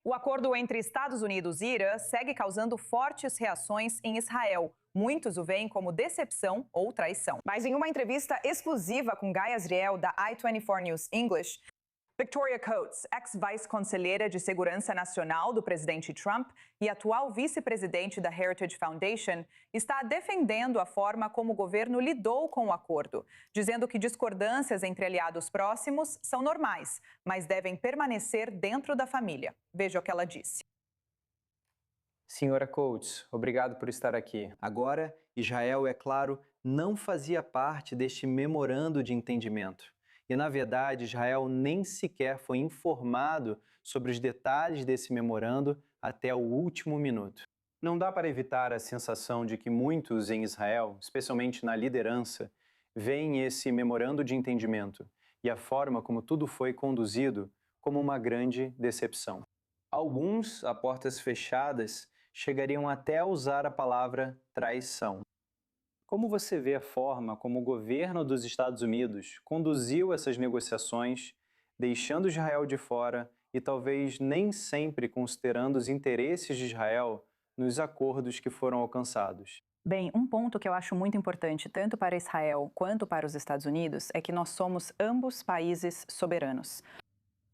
O acordo entre Estados Unidos e Irã segue causando fortes reações em Israel. Muitos o veem como decepção ou traição. Mas em uma entrevista exclusiva com Guy Azriel, da i24 News English, Victoria Coates, ex-vice-conselheira de Segurança Nacional do presidente Trump e atual vice-presidente da Heritage Foundation, está defendendo a forma como o governo lidou com o acordo, dizendo que discordâncias entre aliados próximos são normais, mas devem permanecer dentro da família. Veja o que ela disse. Senhora Coates, obrigado por estar aqui. Agora, Israel, é claro, não fazia parte deste memorando de entendimento. E, na verdade, Israel nem sequer foi informado sobre os detalhes desse memorando até o último minuto. Não dá para evitar a sensação de que muitos em Israel, especialmente na liderança, veem esse memorando de entendimento e a forma como tudo foi conduzido como uma grande decepção. Alguns, a portas fechadas, chegariam até a usar a palavra traição. Como você vê a forma como o governo dos Estados Unidos conduziu essas negociações, deixando Israel de fora e talvez nem sempre considerando os interesses de Israel nos acordos que foram alcançados? Bem, um ponto que eu acho muito importante, tanto para Israel quanto para os Estados Unidos, é que nós somos ambos países soberanos.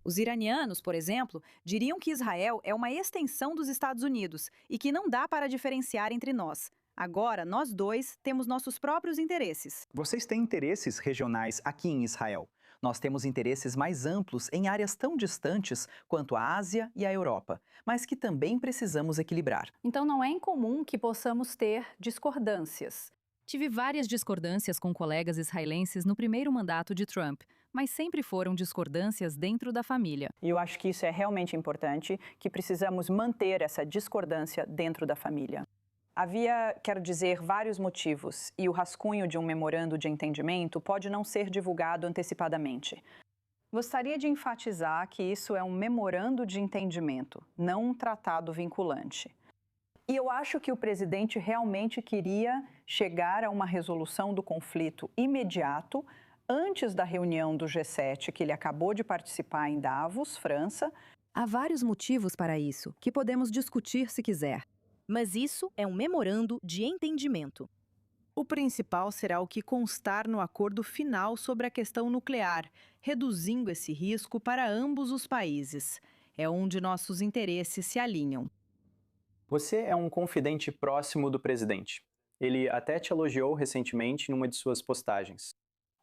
Os iranianos, por exemplo, diriam que Israel é uma extensão dos Estados Unidos e que não dá para diferenciar entre nós. Agora, nós dois temos nossos próprios interesses. Vocês têm interesses regionais aqui em Israel. Nós temos interesses mais amplos em áreas tão distantes quanto a Ásia e a Europa, mas que também precisamos equilibrar. Então não é incomum que possamos ter discordâncias. Tive várias discordâncias com colegas israelenses no primeiro mandato de Trump, mas sempre foram discordâncias dentro da família. E eu acho que isso é realmente importante, que precisamos manter essa discordância dentro da família. Havia, quero dizer, vários motivos, e o rascunho de um memorando de entendimento pode não ser divulgado antecipadamente. Gostaria de enfatizar que isso é um memorando de entendimento, não um tratado vinculante. E eu acho que o presidente realmente queria chegar a uma resolução do conflito imediato, antes da reunião do G7 que ele acabou de participar em Davos, França. Há vários motivos para isso, que podemos discutir se quiser. Mas isso é um memorando de entendimento. O principal será o que constar no acordo final sobre a questão nuclear, reduzindo esse risco para ambos os países. É onde nossos interesses se alinham. Você é um confidente próximo do presidente. Ele até te elogiou recentemente numa de suas postagens.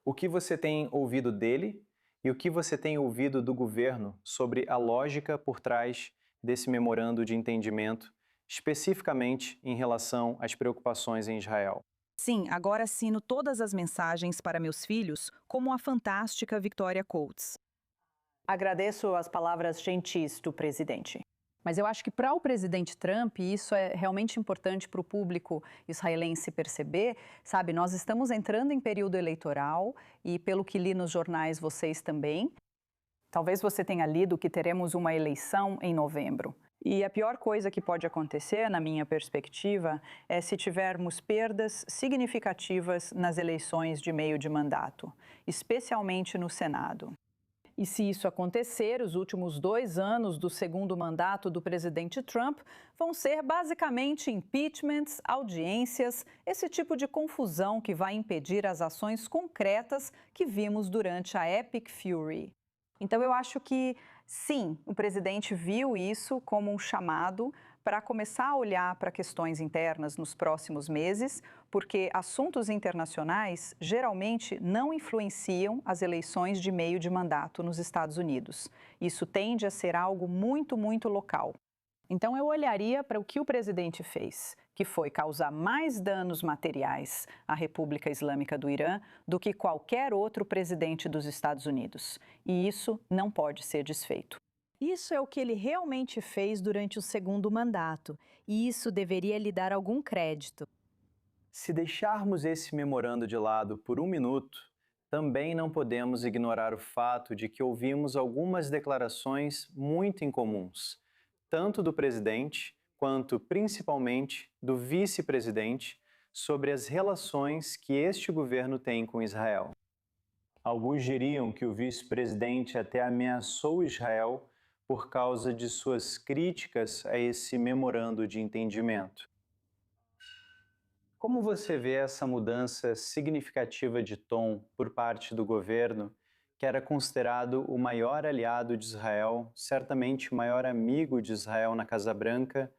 O que você tem ouvido dele e o que você tem ouvido do governo sobre a lógica por trás desse memorando de entendimento, especificamente em relação às preocupações em Israel? Sim, agora assino todas as mensagens para meus filhos como a fantástica Victoria Coates. Agradeço as palavras gentis do presidente. Mas eu acho que para o presidente Trump, e isso é realmente importante para o público israelense perceber, sabe, nós estamos entrando em período eleitoral e pelo que li nos jornais vocês também, talvez você tenha lido que teremos uma eleição em novembro. E a pior coisa que pode acontecer, na minha perspectiva, é se tivermos perdas significativas nas eleições de meio de mandato, especialmente no Senado. E se isso acontecer, os últimos 2 anos do segundo mandato do presidente Trump vão ser basicamente impeachments, audiências, esse tipo de confusão que vai impedir as ações concretas que vimos durante a Epic Fury. Então eu acho que, sim, o presidente viu isso como um chamado para começar a olhar para questões internas nos próximos meses, porque assuntos internacionais geralmente não influenciam as eleições de meio de mandato nos Estados Unidos. Isso tende a ser algo muito, muito local. Então eu olharia para o que o presidente fez, que foi causar mais danos materiais à República Islâmica do Irã do que qualquer outro presidente dos Estados Unidos. E isso não pode ser desfeito. Isso é o que ele realmente fez durante o segundo mandato, e isso deveria lhe dar algum crédito. Se deixarmos esse memorando de lado por um minuto, também não podemos ignorar o fato de que ouvimos algumas declarações muito incomuns, tanto do presidente quanto, principalmente, do vice-presidente, sobre as relações que este governo tem com Israel. Alguns diriam que o vice-presidente até ameaçou Israel por causa de suas críticas a esse memorando de entendimento. Como você vê essa mudança significativa de tom por parte do governo, que era considerado o maior aliado de Israel, certamente o maior amigo de Israel na Casa Branca,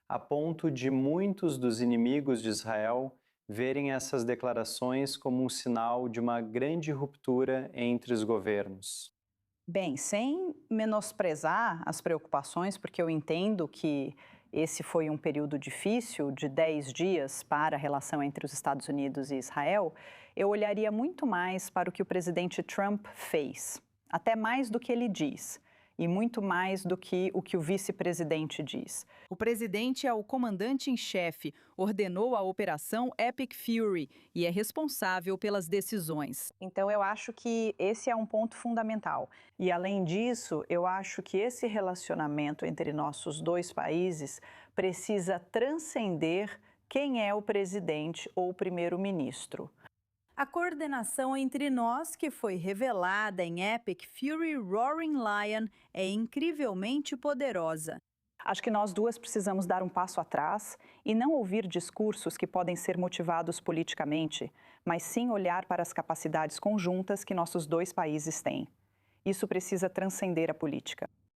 a ponto de muitos dos inimigos de Israel verem essas declarações como um sinal de uma grande ruptura entre os governos? Bem, sem menosprezar as preocupações, porque eu entendo que esse foi um período difícil de 10 dias para a relação entre os Estados Unidos e Israel, eu olharia muito mais para o que o presidente Trump fez, até mais do que ele diz, e muito mais do que o vice-presidente diz. O presidente é o comandante em chefe, ordenou a Operação Epic Fury e é responsável pelas decisões. Então, eu acho que esse é um ponto fundamental. E, além disso, eu acho que esse relacionamento entre nossos dois países precisa transcender quem é o presidente ou o primeiro-ministro. A coordenação entre nós, que foi revelada em Epic Fury Roaring Lion, é incrivelmente poderosa. Acho que nós duas precisamos dar um passo atrás e não ouvir discursos que podem ser motivados politicamente, mas sim olhar para as capacidades conjuntas que nossos dois países têm. Isso precisa transcender a política.